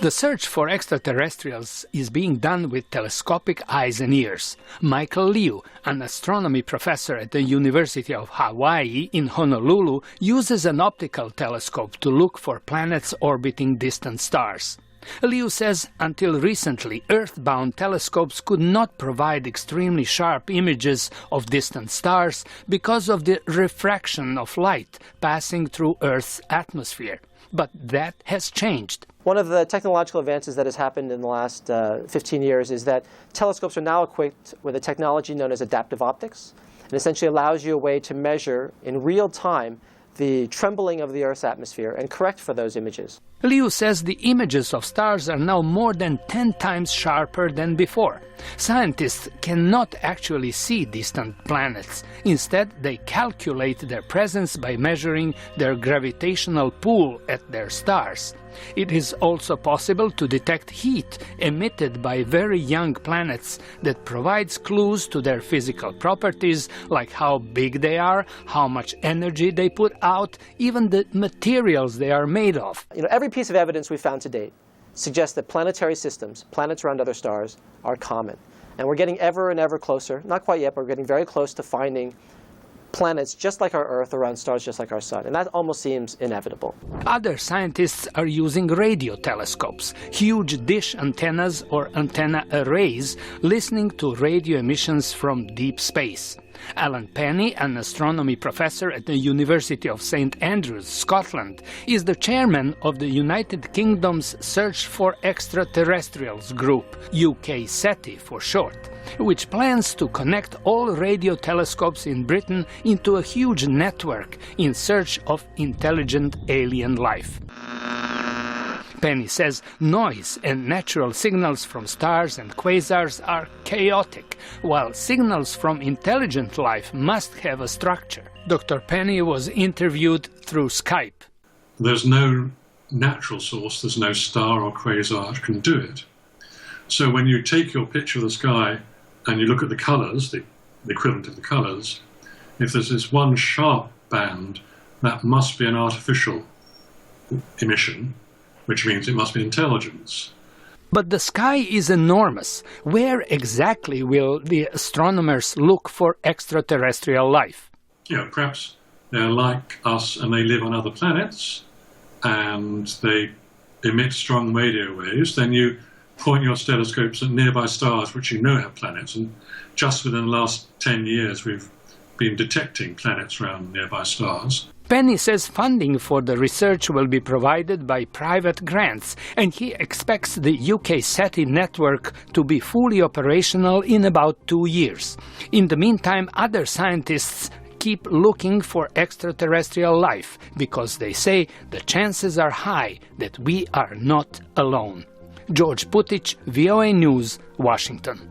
The search for extraterrestrials is being done with telescopic eyes and ears. Michael Liu, an astronomy professor at the University of Hawaii in Honolulu, uses an optical telescope to look for planets orbiting distant stars. Liu says until recently, Earth-bound telescopes could not provide extremely sharp images of distant stars because of the refraction of light passing through Earth's atmosphere. But that has changed. One of the technological advances that has happened in the last 15 years is that telescopes are now equipped with a technology known as adaptive optics. It essentially allows you a way to measure in real time the trembling of the Earth's atmosphere and correct for those images. Liu says the images of stars are now more than 10 times sharper than before. Scientists cannot actually see distant planets. Instead, they calculate their presence by measuring their gravitational pull at their stars. It is also possible to detect heat emitted by very young planets that provides clues to their physical properties, like how big they are, how much energy they put out, even the materials they are made of. Every piece of evidence we've found to date suggests that planetary systems, planets around other stars, are common. And we're getting ever and ever closer, not quite yet, but we're getting very close to finding planets just like our Earth around stars just like our Sun. And that almost seems inevitable. Other scientists are using radio telescopes, huge dish antennas or antenna arrays, listening to radio emissions from deep space. Alan Penny, an astronomy professor at the University of St Andrews, Scotland, is the chairman of the United Kingdom's Search for Extraterrestrials group, UK SETI for short, which plans to connect all radio telescopes in Britain into a huge network in search of intelligent alien life. Penny says noise and natural signals from stars and quasars are chaotic, while signals from intelligent life must have a structure. Dr. Penny was interviewed through Skype. There's no natural source, there's no star or quasar that can do it. So when you take your picture of the sky and you look at the colours, the equivalent of the colours, if there's this one sharp band, that must be an artificial emission, which means it must be intelligence. But the sky is enormous. Where exactly will the astronomers look for extraterrestrial life? Perhaps they're like us and they live on other planets and they emit strong radio waves. Then you point your telescopes at nearby stars which you know have planets. And just within the last 10 years, we've been detecting planets around nearby stars. Penny says funding for the research will be provided by private grants, and he expects the UK SETI network to be fully operational in about 2 years. In the meantime, other scientists keep looking for extraterrestrial life because they say the chances are high that we are not alone. George Putic, VOA News, Washington.